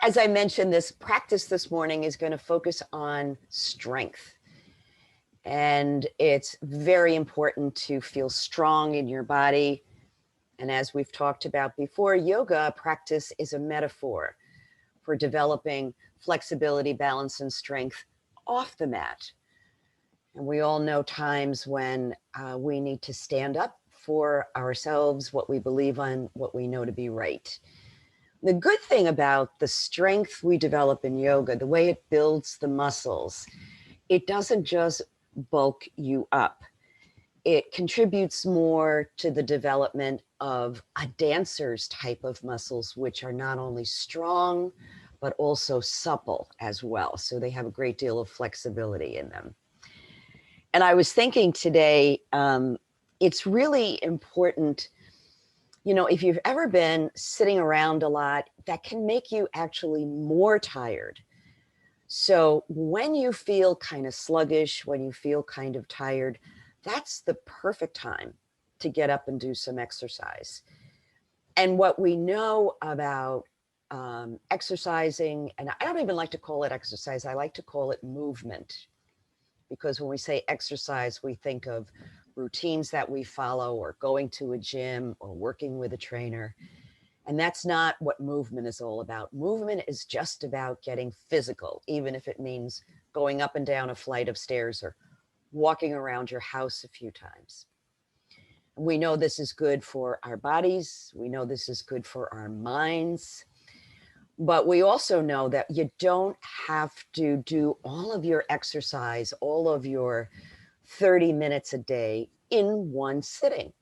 As I mentioned, this practice this morning is going to focus on strength. And it's very important to feel strong in your body. And as we've talked about before, yoga practice is a metaphor for developing flexibility, balance, and strength off the mat. And we all know times when we need to stand up for ourselves, what we believe in, what we know to be right. The good thing about the strength we develop in yoga, the way it builds the muscles, it doesn't just bulk you up. It contributes more to the development of a dancer's type of muscles, which are not only strong, but also supple as well. So they have a great deal of flexibility in them. And I was thinking today, it's really important, you know, if you've ever been sitting around a lot, that can make you actually more tired. So when you feel kind of sluggish, when you feel kind of tired, that's the perfect time to get up and do some exercise. And what we know about exercising, and I don't even like to call it exercise, I like to call it movement. Because when we say exercise, we think of routines that we follow, or going to a gym, or working with a trainer. And that's not what movement is all about. Movement is just about getting physical, even if it means going up and down a flight of stairs or walking around your house a few times. We know this is good for our bodies. We know this is good for our minds. But we also know that you don't have to do all of your exercise, all of your 30 minutes a day in one sitting.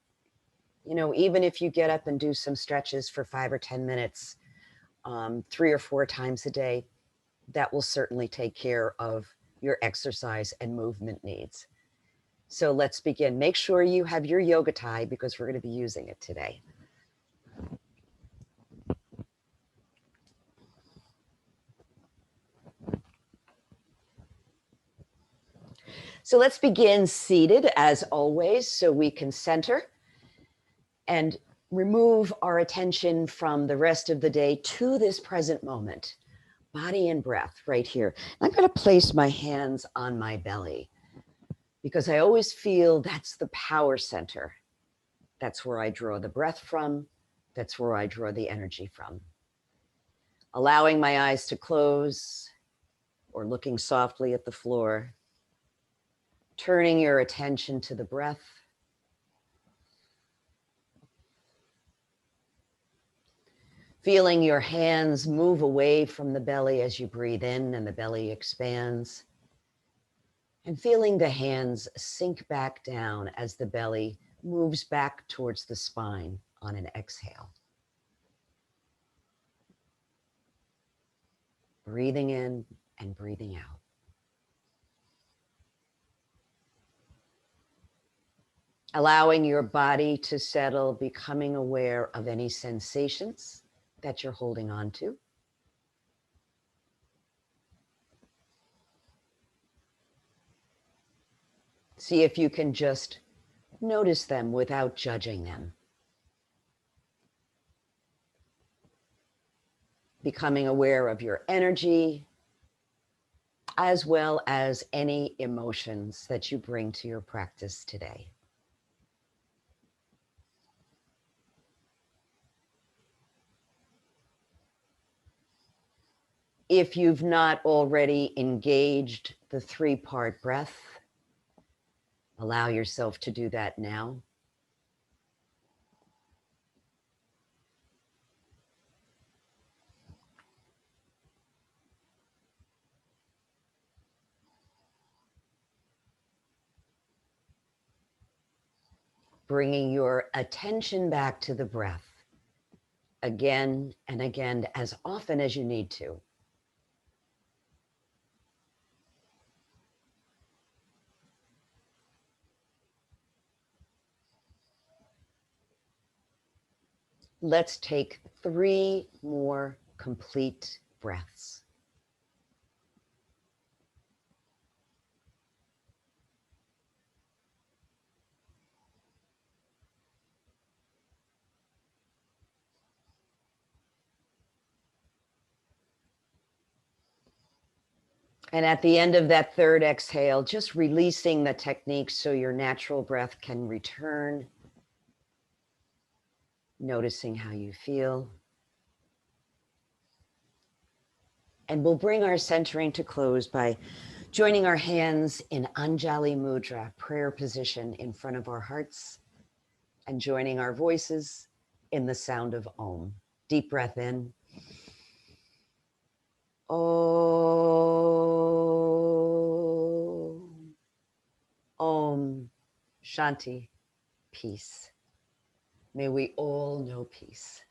You know, even if you get up and do some stretches for 5 or 10 minutes, 3 or 4 times a day, that will certainly take care of your exercise and movement needs. So let's begin. Make sure you have your yoga tie because we're going to be using it today. So let's begin seated as always, so we can center and remove our attention from the rest of the day to this present moment, body and breath right here. I'm going to place my hands on my belly because I always feel that's the power center. That's where I draw the breath from. That's where I draw the energy from. Allowing my eyes to close or looking softly at the floor. Turning your attention to the breath. Feeling your hands move away from the belly as you breathe in and the belly expands. And feeling the hands sink back down as the belly moves back towards the spine on an exhale. Breathing in and breathing out. Allowing your body to settle, becoming aware of any sensations that you're holding on to. See if you can just notice them without judging them. Becoming aware of your energy, as well as any emotions that you bring to your practice today. If you've not already engaged the 3-part breath, allow yourself to do that now. Bringing your attention back to the breath again and again, as often as you need to. Let's take 3 more complete breaths. And at the end of that third exhale, just releasing the technique so your natural breath can return. Noticing how you feel. And we'll bring our centering to close by joining our hands in Anjali Mudra, prayer position in front of our hearts, and joining our voices in the sound of Om. Deep breath in. Om. Om. Shanti. Peace. May we all know peace.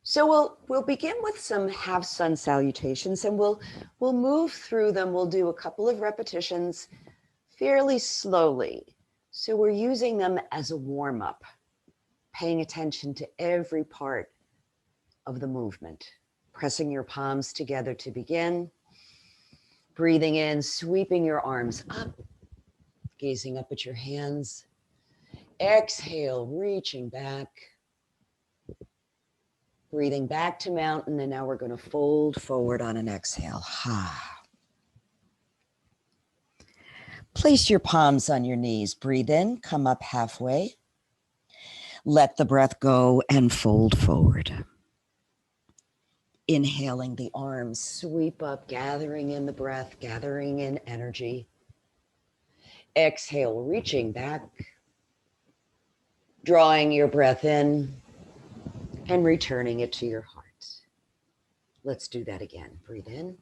So we'll begin with some half sun salutations, and we'll move through them. We'll do a couple of repetitions fairly slowly. So we're using them as a warm-up, paying attention to every part of the movement. Pressing your palms together to begin. Breathing in, sweeping your arms up, gazing up at your hands. Exhale, reaching back. Breathing back to mountain, and now we're going to fold forward on an exhale. Ha. Place your palms on your knees. Breathe in, come up halfway. Let the breath go and fold forward. Inhaling the arms, sweep up, gathering in the breath, gathering in energy. Exhale, reaching back, drawing your breath in and returning it to your heart. Let's do that again. Breathe in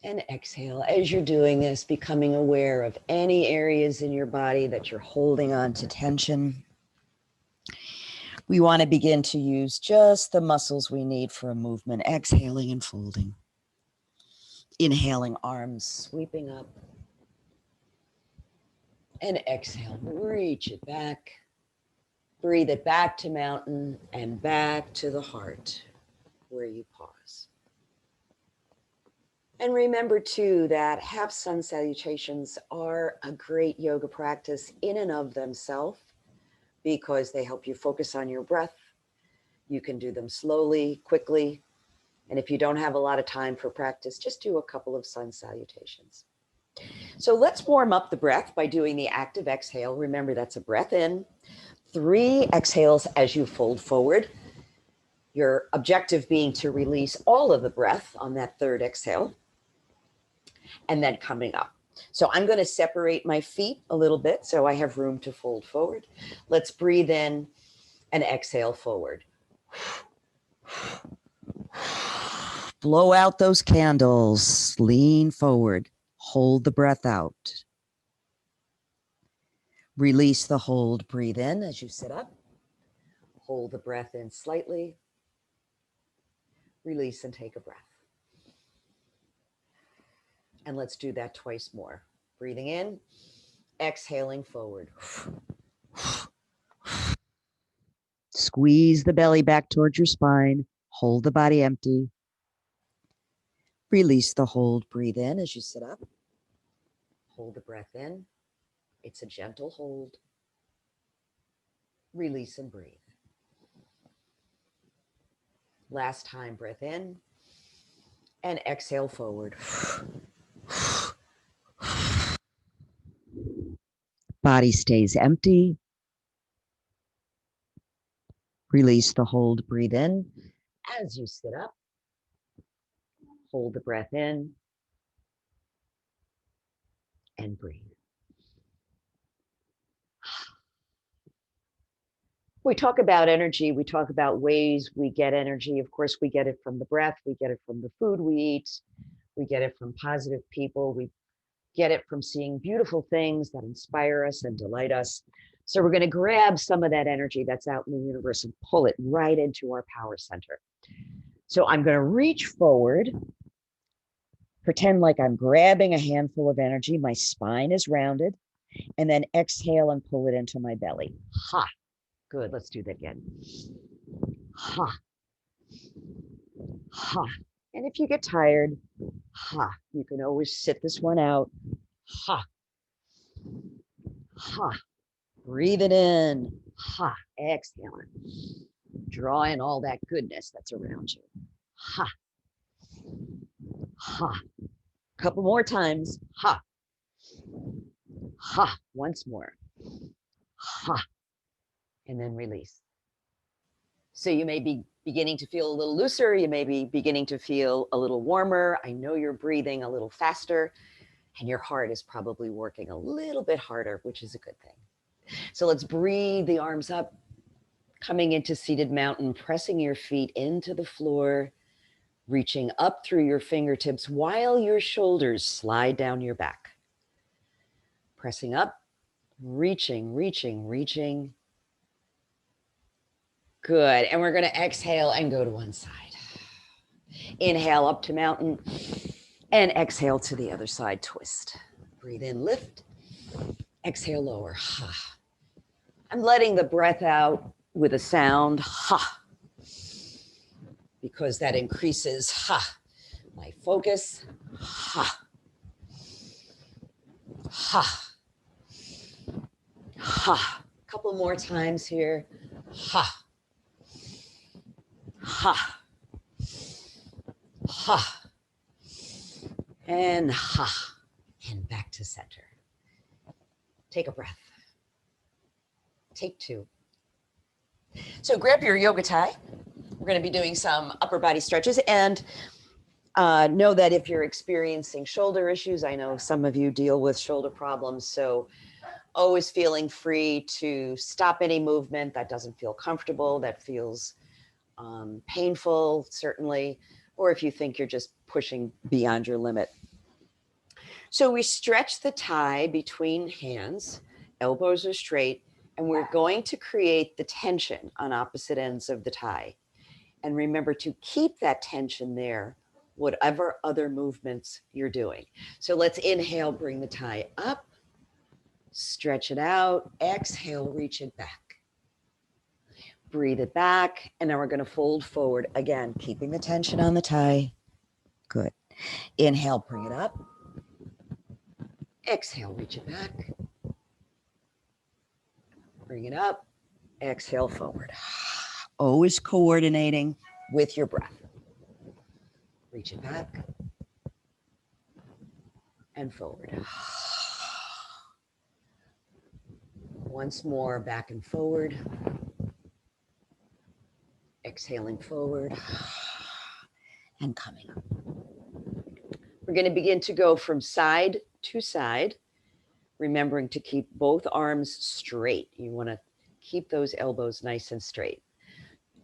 and exhale. As you're doing this, becoming aware of any areas in your body that you're holding on to tension. We want to begin to use just the muscles we need for a movement. Exhaling and folding. Inhaling, arms sweeping up. And exhale, reach it back. Breathe it back to mountain and back to the heart where you pause. And remember too that half sun salutations are a great yoga practice in and of themselves because they help you focus on your breath. You can do them slowly, quickly. And if you don't have a lot of time for practice, just do a couple of sun salutations. So let's warm up the breath by doing the active exhale. Remember, that's a breath in, 3 exhales as you fold forward. Your objective being to release all of the breath on that third exhale and then coming up. So I'm going to separate my feet a little bit so I have room to fold forward. Let's breathe in and exhale forward. Blow out those candles. Lean forward. Hold the breath out. Release the hold. Breathe in as you sit up. Hold the breath in slightly. Release and take a breath. And let's do that twice more. Breathing in, exhaling forward. Squeeze the belly back towards your spine. Hold the body empty. Release the hold. Breathe in as you sit up. Hold the breath in. It's a gentle hold. Release and breathe. Last time, breath in and exhale forward. Body stays empty. Release the hold. Breathe in as you sit up. Hold the breath in and breathe. We talk about energy. We talk about ways we get energy. Of course, we get it from the breath. We get it from the food we eat. We get it from positive people. We get it from seeing beautiful things that inspire us and delight us. So we're going to grab some of that energy that's out in the universe and pull it right into our power center. So I'm going to reach forward, pretend like I'm grabbing a handful of energy. My spine is rounded, and then exhale and pull it into my belly. Ha. Good. Let's do that again. Ha. Ha. And if you get tired, ha. You can always sit this one out. Ha. Ha. Breathe it in. Ha. Exhale it. Draw in all that goodness that's around you. Ha. Ha. Couple more times. Ha. Ha. Once more. Ha. And then release. So you may be beginning to feel a little looser. You may be beginning to feel a little warmer. I know you're breathing a little faster, and your heart is probably working a little bit harder, which is a good thing. So let's breathe the arms up, coming into seated mountain, pressing your feet into the floor, reaching up through your fingertips while your shoulders slide down your back. Pressing up, reaching, reaching, reaching. Good. And we're going to exhale and go to one side. Inhale up to mountain and exhale to the other side, twist. Breathe in, lift. Exhale, lower. Ha. I'm letting the breath out with a sound, ha, because that increases, ha, my focus, ha, ha, ha. A couple more times here, ha, ha, ha, and ha, and back to center. Take a breath. Take two. So grab your yoga tie. We're going to be doing some upper body stretches, and know that if you're experiencing shoulder issues, I know some of you deal with shoulder problems, so always feeling free to stop any movement that doesn't feel comfortable, that feels painful, certainly, or if you think you're just pushing beyond your limit. So we stretch the tie between hands, elbows are straight, and we're going to create the tension on opposite ends of the tie. And remember to keep that tension there, whatever other movements you're doing. So let's inhale, bring the tie up, stretch it out, exhale, reach it back. Breathe it back, and then we're going to fold forward. Again, keeping the tension on the tie. Good. Inhale, bring it up. Exhale, reach it back. Bring it up. Exhale, forward. Always coordinating with your breath. Reach it back and forward. Once more, back and forward. Exhaling forward and coming up. We're going to begin to go from side to side, remembering to keep both arms straight. You want to keep those elbows nice and straight.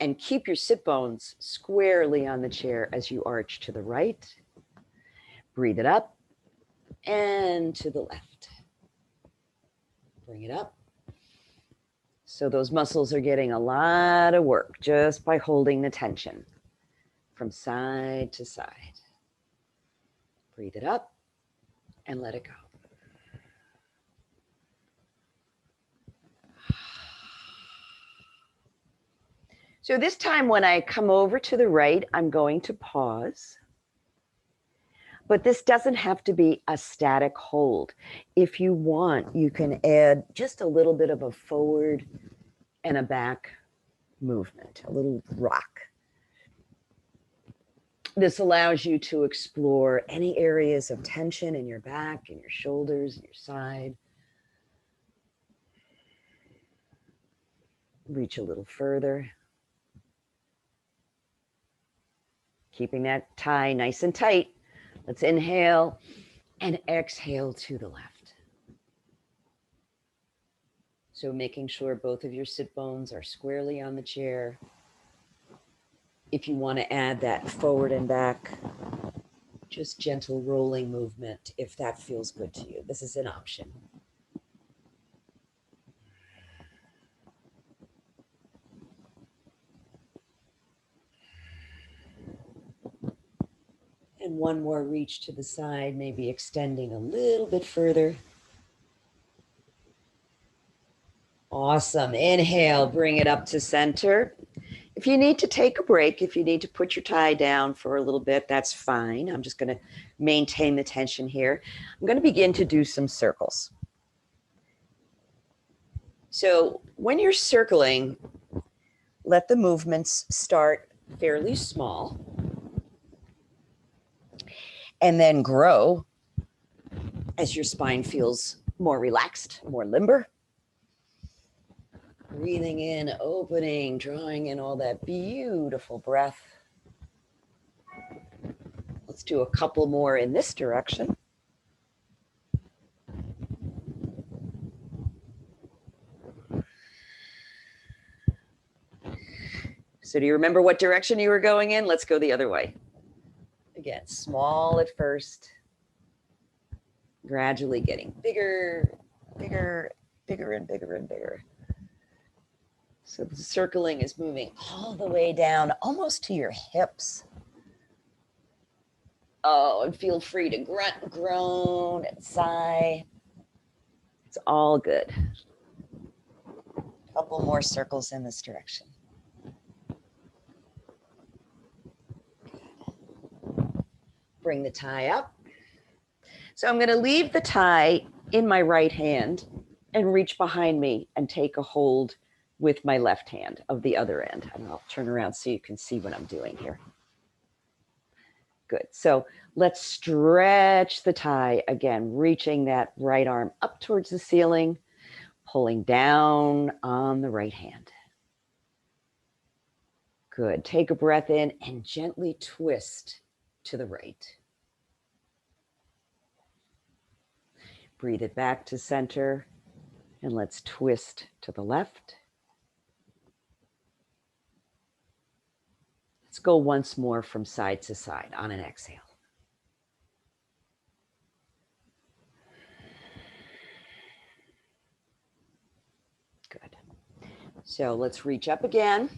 And keep your sit bones squarely on the chair as you arch to the right. Breathe it up and to the left. Bring it up. So those muscles are getting a lot of work just by holding the tension from side to side. Breathe it up and let it go. So this time when I come over to the right, I'm going to pause. But this doesn't have to be a static hold. If you want, you can add just a little bit of a forward and a back movement, a little rock. This allows you to explore any areas of tension in your back, in your shoulders, in your side. Reach a little further. Keeping that tie nice and tight. Let's inhale and exhale to the left. So making sure both of your sit bones are squarely on the chair. If you want to add that forward and back, just gentle rolling movement if that feels good to you. This is an option. And one more reach to the side, maybe extending a little bit further. Awesome. Inhale, bring it up to center. If you need to take a break, if you need to put your tie down for a little bit, that's fine. I'm just going to maintain the tension here. I'm going to begin to do some circles. So when you're circling, let the movements start fairly small. and then grow as your spine feels more relaxed, more limber. Breathing in, opening, drawing in all that beautiful breath. Let's do a couple more in this direction. So do you remember what direction you were going in? Let's go the other way. Again, small at first, gradually getting bigger, bigger, bigger and bigger and bigger. So the circling is moving all the way down, almost to your hips. Oh, and feel free to grunt, groan, and sigh. It's all good. Couple more circles in this direction. Bring the tie up. So I'm going to leave the tie in my right hand and reach behind me and take a hold with my left hand of the other end. And I'll turn around so you can see what I'm doing here. Good. So let's stretch the tie again, reaching that right arm up towards the ceiling, pulling down on the right hand. Good. Take a breath in and gently twist to the right. Breathe it back to center, and let's twist to the left. Let's go once more from side to side on an exhale. Good. So let's reach up again,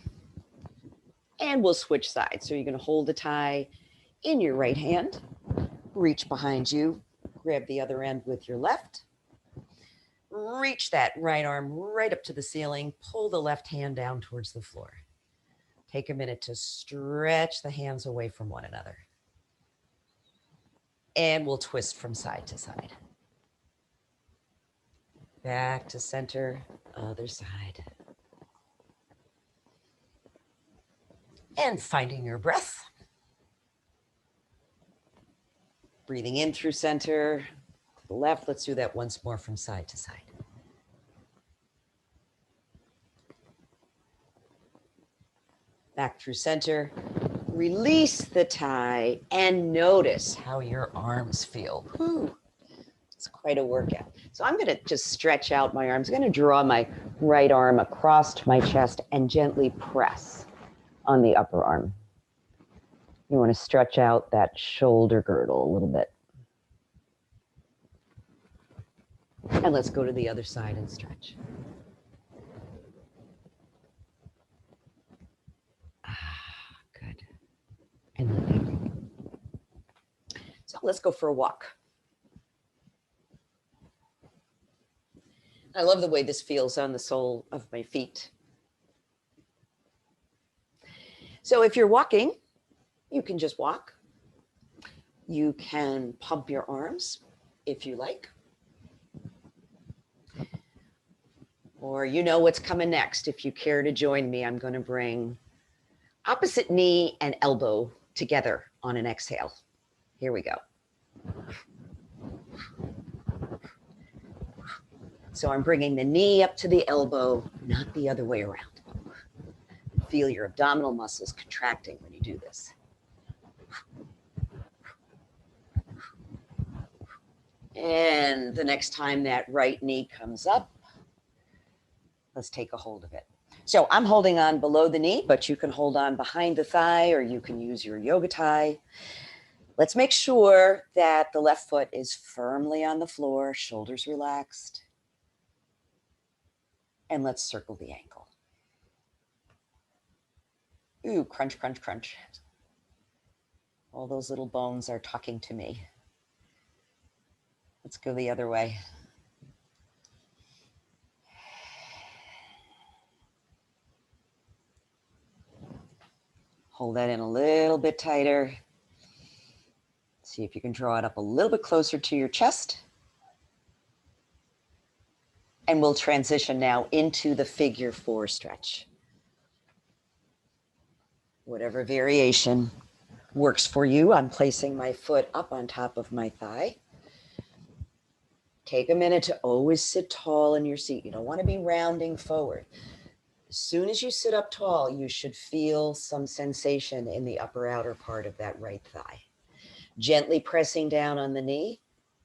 and we'll switch sides. So you're going to hold the tie in your right hand, reach behind you, grab the other end with your left, reach that right arm right up to the ceiling, pull the left hand down towards the floor. Take a minute to stretch the hands away from one another. And we'll twist from side to side. Back to center, other side. And finding your breath. Breathing in through center, to the left. Let's do that once more from side to side. Back through center. Release the tie and notice how your arms feel. Whew. It's quite a workout. So I'm going to just stretch out my arms. I'm going to draw my right arm across my chest and gently press on the upper arm. You want to stretch out that shoulder girdle a little bit. And let's go to the other side and stretch. Good. And let that go. So let's go for a walk. I love the way this feels on the sole of my feet. So if you're walking, you can just walk. You can pump your arms if you like. Or you know what's coming next. If you care to join me, I'm going to bring opposite knee and elbow together on an exhale. Here we go. So I'm bringing the knee up to the elbow, not the other way around. Feel your abdominal muscles contracting when you do this. And the next time that right knee comes up, let's take a hold of it. So I'm holding on below the knee, but you can hold on behind the thigh, or you can use your yoga tie. Let's make sure that the left foot is firmly on the floor, shoulders relaxed. And let's circle the ankle. Ooh, crunch, crunch, crunch. All those little bones are talking to me. Let's go the other way. Hold that in a little bit tighter. See if you can draw it up a little bit closer to your chest. And we'll transition now into the figure 4 stretch. Whatever variation works for you. I'm placing my foot up on top of my thigh. Take a minute to always sit tall in your seat. You don't want to be rounding forward. As soon as you sit up tall, you should feel some sensation in the upper outer part of that right thigh. Gently pressing down on the knee,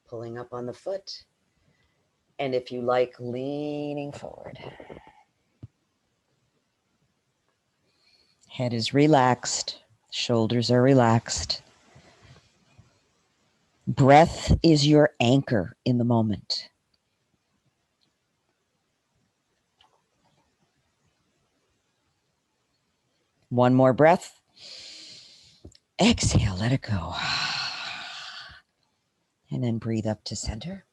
pulling up on the foot. And if you like, leaning forward. Head is relaxed. Shoulders are relaxed. Breath is your anchor in the moment. One more breath. Exhale, let it go. And then breathe up to center.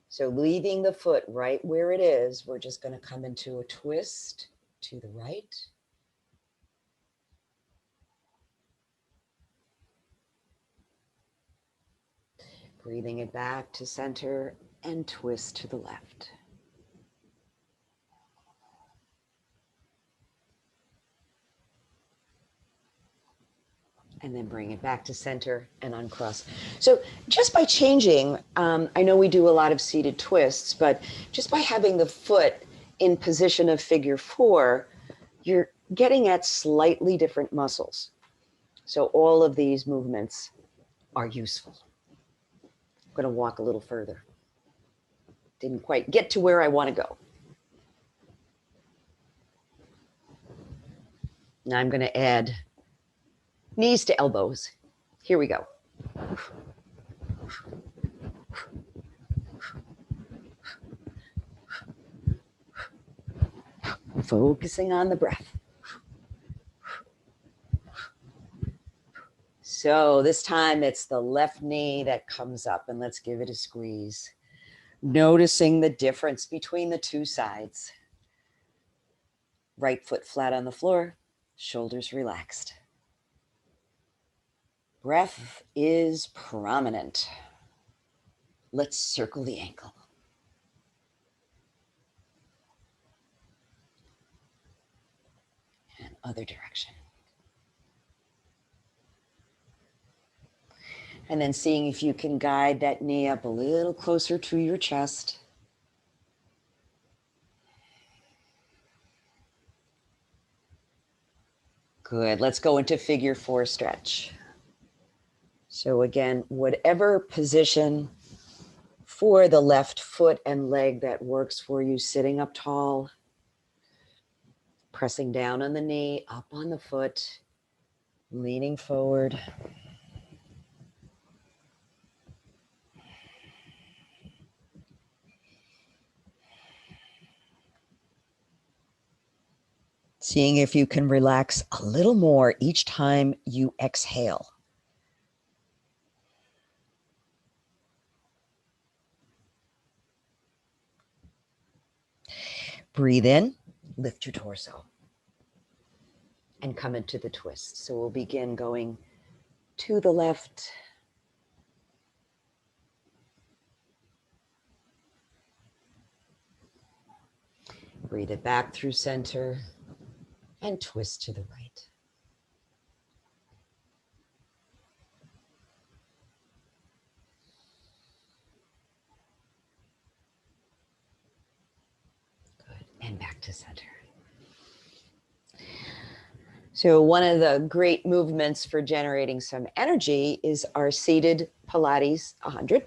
So leaving the foot right where it is, we're just going to come into a twist to the right. Breathing it back to center and twist to the left. And then bring it back to center and uncross. So just by changing, I know we do a lot of seated twists, but just by having the foot in position of figure four, you're getting at slightly different muscles. So all of these movements are useful. I'm going to walk a little further. Didn't quite get to where I want to go. Now I'm going to add knees to elbows. Here we go. Focusing on the breath. So this time it's the left knee that comes up, and let's give it a squeeze. Noticing the difference between the two sides. Right foot flat on the floor, shoulders relaxed. Breath is prominent. Let's circle the ankle. And other direction. And then seeing if you can guide that knee up a little closer to your chest. Good. Let's go into figure four stretch. So again, whatever position for the left foot and leg that works for you, sitting up tall, pressing down on the knee, up on the foot, leaning forward. Seeing if you can relax a little more each time you exhale. Breathe in, lift your torso, and come into the twist. So we'll begin going to the left. Breathe it back through center and twist to the right. Good, and back to center. So one of the great movements for generating some energy is our seated Pilates 100.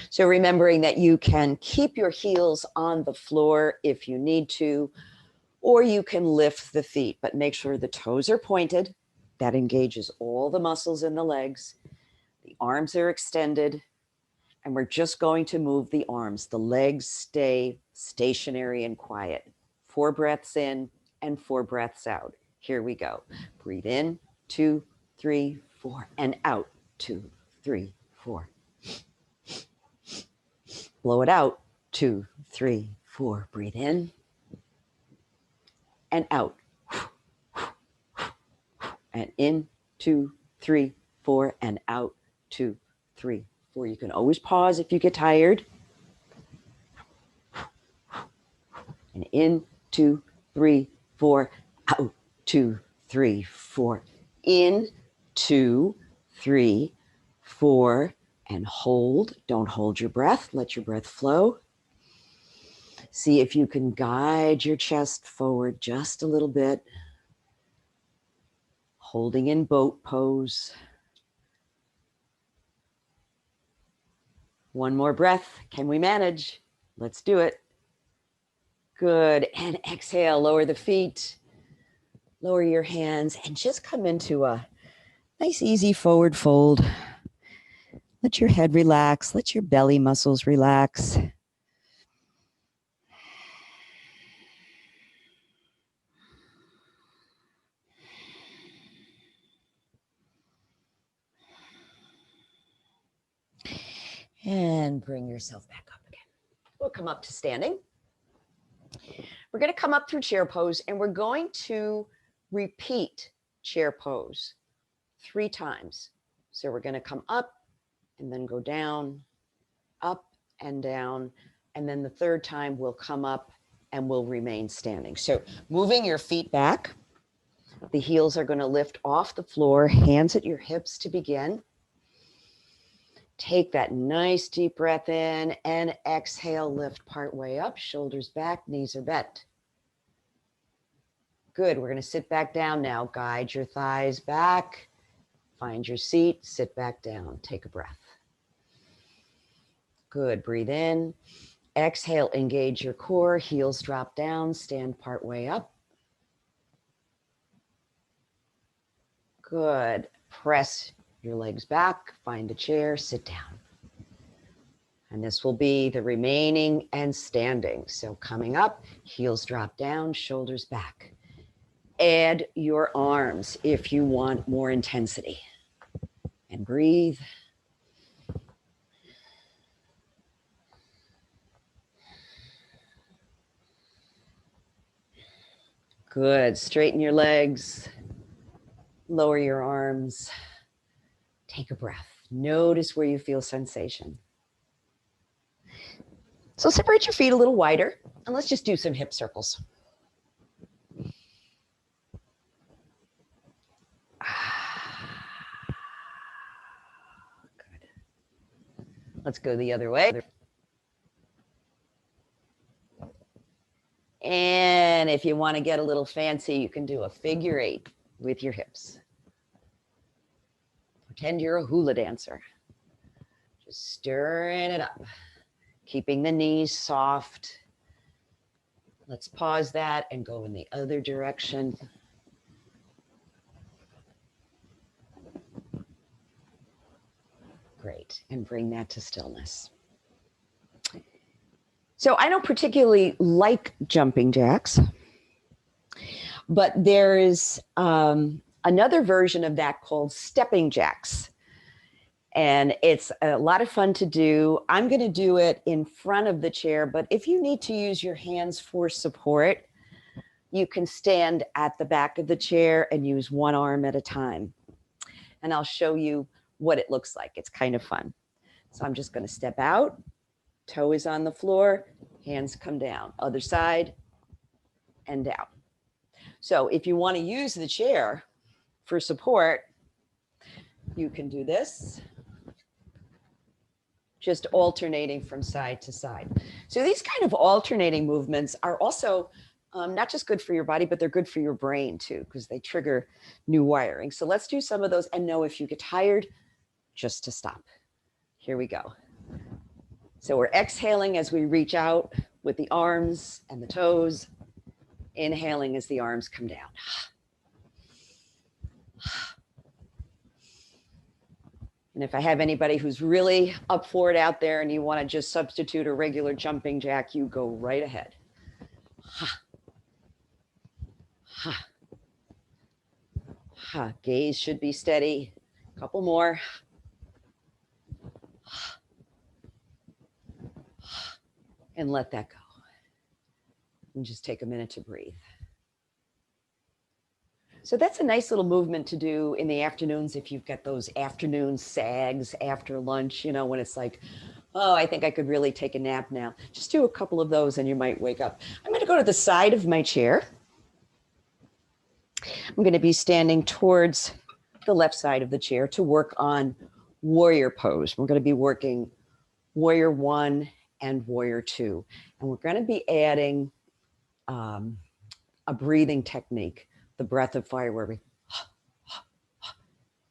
So remembering that you can keep your heels on the floor if you need to, or you can lift the feet, but make sure the toes are pointed. That engages all the muscles in the legs. The arms are extended, and we're just going to move the arms. The legs stay stationary and quiet. 4 breaths in and 4 breaths out. Here we go. Breathe in, 2, 3, 4, and out, 2, 3, 4. Blow it out, 2, 3, 4. Breathe in and out. And in, 2, 3, 4, and out, 2, 3, 4. You can always pause if you get tired. And in, 2, 3, 4, out, 2, 3, 4. In, 2, 3, 4, and hold. Don't hold your breath. Let your breath flow. See if you can guide your chest forward just a little bit. Holding in boat pose. One more breath. Can we manage? Let's do it. Good. And exhale, lower the feet, lower your hands, and just come into a nice, easy forward fold. Let your head relax. Let your belly muscles relax. And bring yourself back up again. We'll come up to standing. We're going to come up through chair pose, and we're going to repeat chair pose 3 times. So we're going to come up and then go down, up and down, and then the 3rd time we'll come up and we'll remain standing. So moving your feet back, the heels are going to lift off the floor, hands at your hips to begin. Take that nice deep breath in and exhale, lift part way up, shoulders back, knees are bent. Good, we're going to sit back down now. Guide your thighs back, find your seat, sit back down, take a breath. Good, breathe in, exhale, engage your core, heels drop down, stand part way up. Good, press your legs back, find a chair, sit down. And this will be the remaining and standing. So coming up, heels drop down, shoulders back. Add your arms if you want more intensity. And breathe. Good, straighten your legs, lower your arms. Take a breath. Notice where you feel sensation. So separate your feet a little wider, and let's just do some hip circles. Good. Let's go the other way. And if you want to get a little fancy, you can do a figure 8 with your hips. Pretend you're a hula dancer. Just stirring it up, keeping the knees soft. Let's pause that and go in the other direction. Great, and bring that to stillness. So I don't particularly like jumping jacks, but there is another version of that called stepping jacks. And it's a lot of fun to do. I'm going to do it in front of the chair, but if you need to use your hands for support, you can stand at the back of the chair and use one arm at a time. And I'll show you what it looks like. It's kind of fun. So I'm just going to step out, toe is on the floor, hands come down, other side and down. So if you want to use the chair for support, you can do this, just alternating from side to side. So these kind of alternating movements are also not just good for your body, but they're good for your brain too, because they trigger new wiring. So let's do some of those, and know if you get tired, just to stop. Here we go. So we're exhaling as we reach out with the arms and the toes, inhaling as the arms come down. And if I have anybody who's really up for it out there and you want to just substitute a regular jumping jack, you go right ahead. Ha. Ha. Ha. Gaze should be steady. A couple more. And let that go. And just take a minute to breathe. So that's a nice little movement to do in the afternoons if you've got those afternoon sags after lunch, you know, when it's like, oh, I think I could really take a nap now. Just do a couple of those and you might wake up. I'm going to go to the side of my chair. I'm going to be standing towards the left side of the chair to work on warrior pose. We're going to be working warrior 1 and warrior 2. And we're going to be adding a breathing technique, the breath of fire, where we,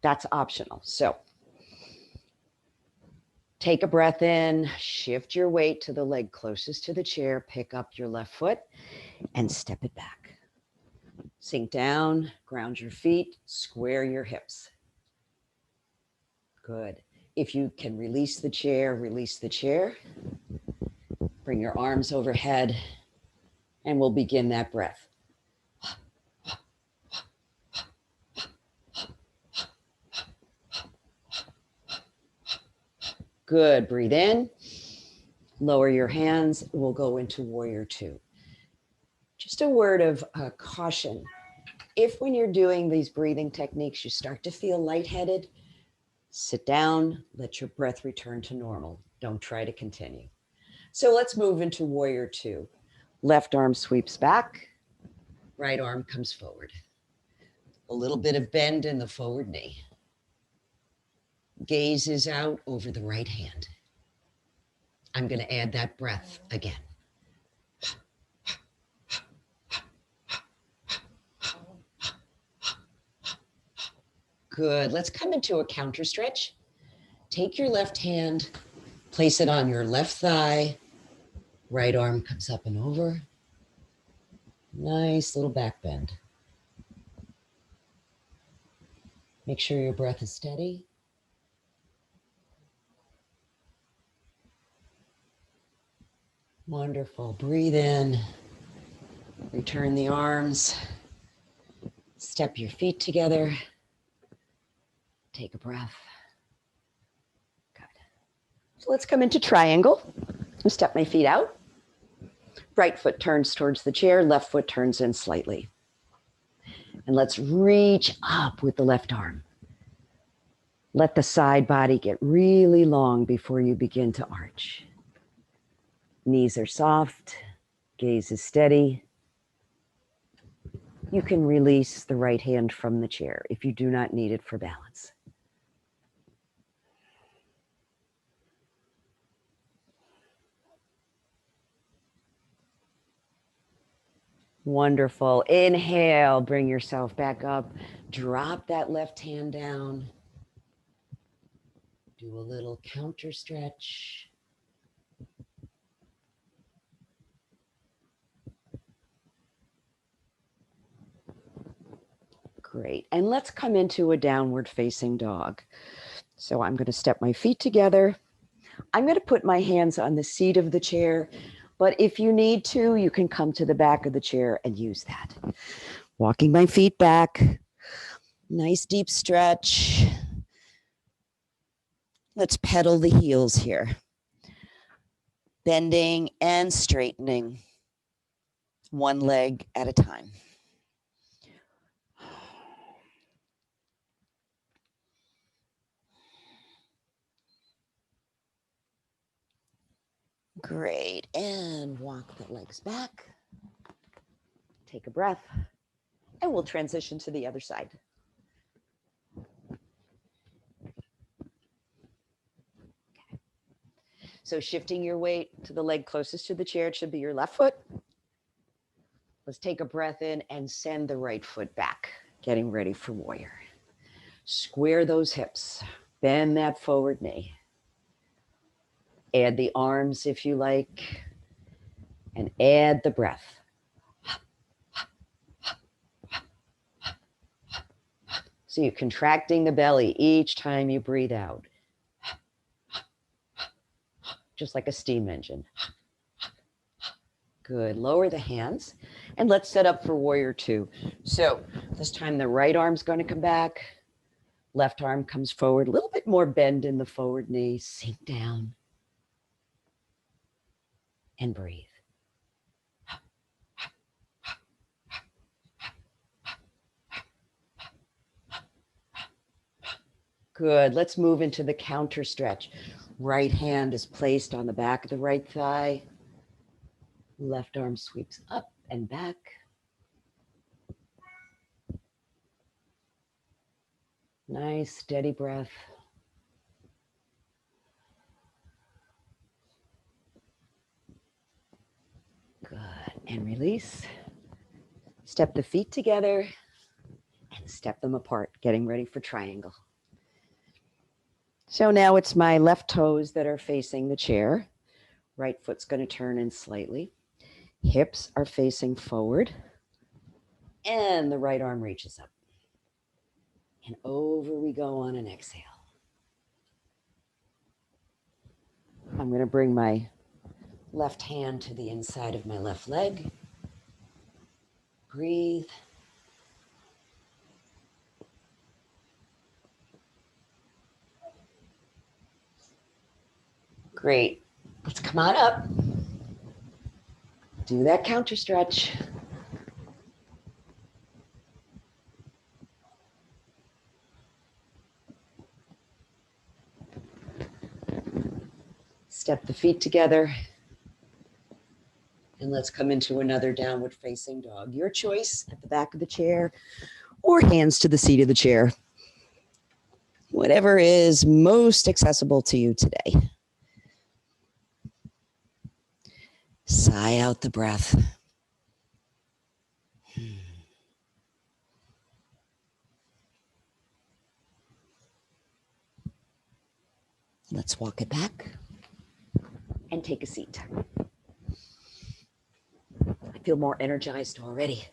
that's optional. So take a breath in, shift your weight to the leg closest to the chair, pick up your left foot and step it back. Sink down, ground your feet, square your hips. Good. If you can release the chair, release the chair. Bring your arms overhead and we'll begin that breath. Good. Breathe in. Lower your hands. We'll go into warrior 2. Just a word of caution. If when you're doing these breathing techniques, you start to feel lightheaded, sit down, let your breath return to normal. Don't try to continue. So let's move into warrior 2. Left arm sweeps back, right arm comes forward. A little bit of bend in the forward knee. Gaze is out over the right hand. I'm going to add that breath again. Good. Let's come into a counter stretch. Take your left hand, place it on your left thigh. Right arm comes up and over. Nice little back bend. Make sure your breath is steady. Wonderful. Breathe in. Return the arms. Step your feet together. Take a breath. Good. So let's come into triangle. I'll step my feet out. Right foot turns towards the chair, left foot turns in slightly. And let's reach up with the left arm. Let the side body get really long before you begin to arch. Knees are soft, gaze is steady. You can release the right hand from the chair if you do not need it for balance. Wonderful. Inhale, bring yourself back up. Drop that left hand down. Do a little counter stretch. Great. And let's come into a downward facing dog. So I'm going to step my feet together. I'm going to put my hands on the seat of the chair, but if you need to, you can come to the back of the chair and use that. Walking my feet back. Nice deep stretch. Let's pedal the heels here. Bending and straightening, one leg at a time. Great. And walk the legs back. Take a breath. And we'll transition to the other side. Okay. So shifting your weight to the leg closest to the chair, it should be your left foot. Let's take a breath in and send the right foot back, getting ready for warrior. Square those hips, bend that forward knee. Add the arms if you like, and add the breath. So you're contracting the belly each time you breathe out. Just like a steam engine. Good. Lower the hands and let's set up for warrior 2. So this time the right arm's going to come back. Left arm comes forward. A little bit more bend in the forward knee. Sink down and breathe. Good. Let's move into the counter stretch. Right hand is placed on the back of the right thigh. Left arm sweeps up and back. Nice, steady breath. Good. And release. Step the feet together and step them apart, getting ready for triangle. So now it's my left toes that are facing the chair. Right foot's going to turn in slightly. Hips are facing forward. And the right arm reaches up. And over we go on an exhale. I'm going to bring my left hand to the inside of my left leg. Breathe. Great. Let's come on up. Do that counter stretch. Step the feet together. And let's come into another downward facing dog. Your choice, at the back of the chair or hands to the seat of the chair. Whatever is most accessible to you today. Sigh out the breath. Let's walk it back and take a seat. I feel more energized already.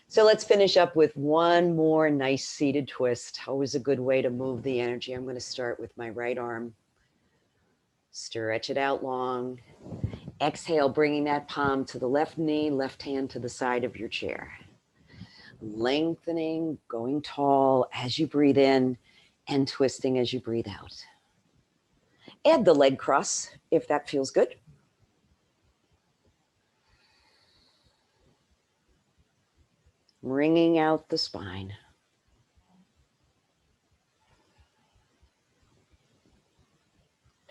So let's finish up with one more nice seated twist. Always a good way to move the energy. I'm going to start with my right arm. Stretch it out long. Exhale, bringing that palm to the left knee, left hand to the side of your chair. Lengthening, going tall as you breathe in and twisting as you breathe out. Add the leg cross if that feels good. Wringing out the spine.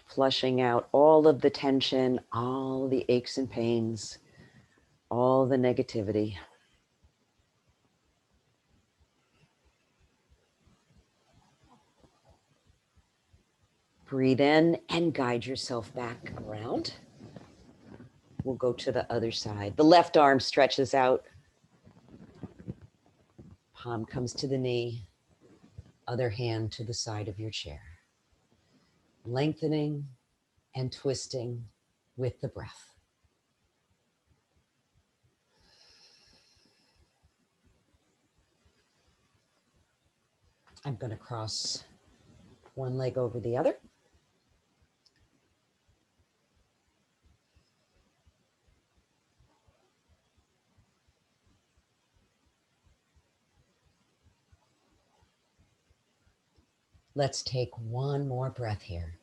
Flushing out all of the tension, all the aches and pains, all the negativity. Breathe in and guide yourself back around. We'll go to the other side. The left arm stretches out. Palm comes to the knee. Other hand to the side of your chair. Lengthening and twisting with the breath. I'm going to cross one leg over the other. Let's take one more breath here.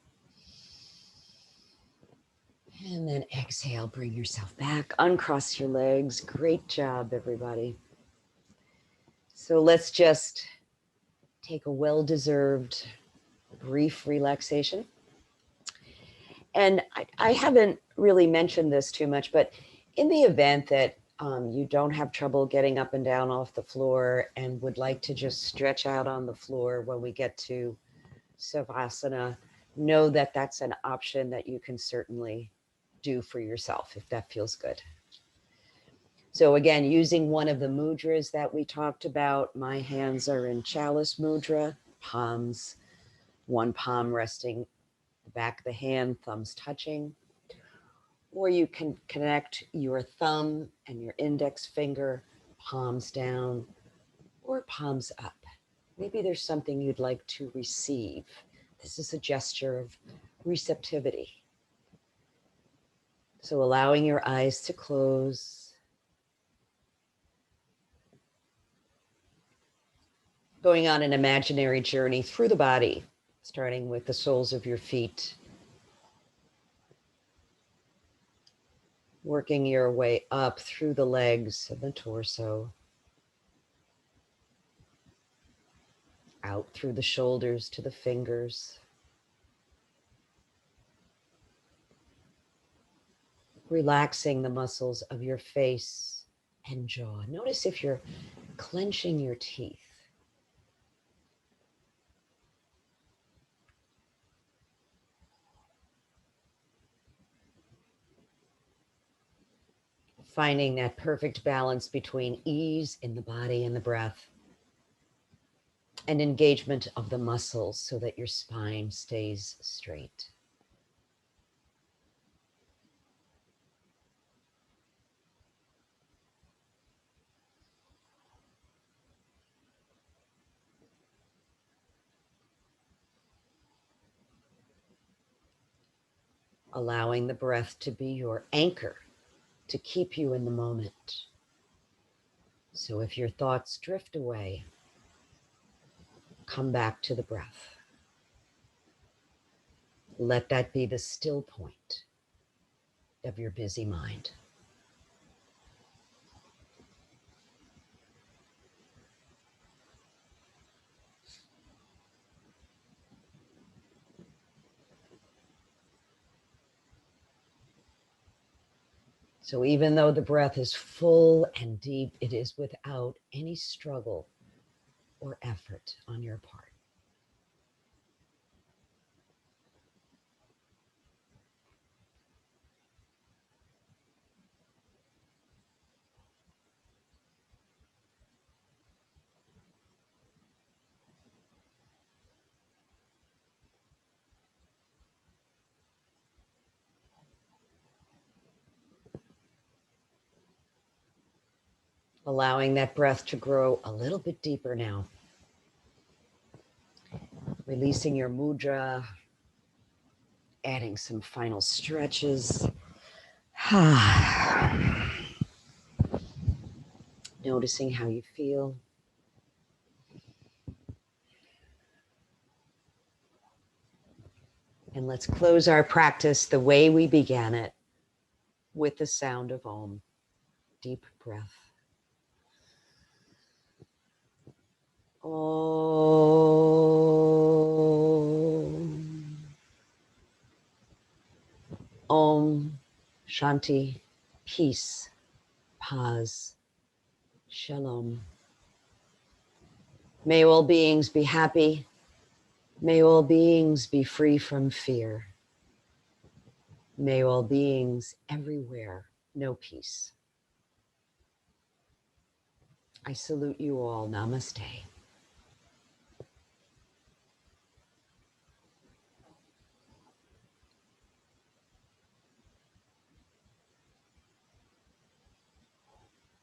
And then exhale, bring yourself back, uncross your legs. Great job, everybody. So let's just take a well-deserved brief relaxation. And I haven't really mentioned this too much, but in the event that you don't have trouble getting up and down off the floor and would like to just stretch out on the floor when we get to Savasana, know that that's an option that you can certainly do for yourself if that feels good. So again, using one of the mudras that we talked about, my hands are in chalice mudra, palms, one palm resting the back of the hand, thumbs touching. Or you can connect your thumb and your index finger, palms down or palms up. Maybe there's something you'd like to receive. This is a gesture of receptivity. So allowing your eyes to close. Going on an imaginary journey through the body, starting with the soles of your feet. Working your way up through the legs and the torso. Out through the shoulders to the fingers. Relaxing the muscles of your face and jaw. Notice if you're clenching your teeth. Finding that perfect balance between ease in the body and the breath and engagement of the muscles so that your spine stays straight. Allowing the breath to be your anchor to keep you in the moment. So if your thoughts drift away, come back to the breath. Let that be the still point of your busy mind. So even though the breath is full and deep, it is without any struggle or effort on your part. Allowing that breath to grow a little bit deeper now. Releasing your mudra, adding some final stretches. Noticing how you feel. And let's close our practice the way we began it, with the sound of Om. Deep breath. Om. Om. Shanti. Peace. Paz. Shalom. May all beings be happy. May all beings be free from fear. May all beings everywhere know peace. I salute you all. Namaste.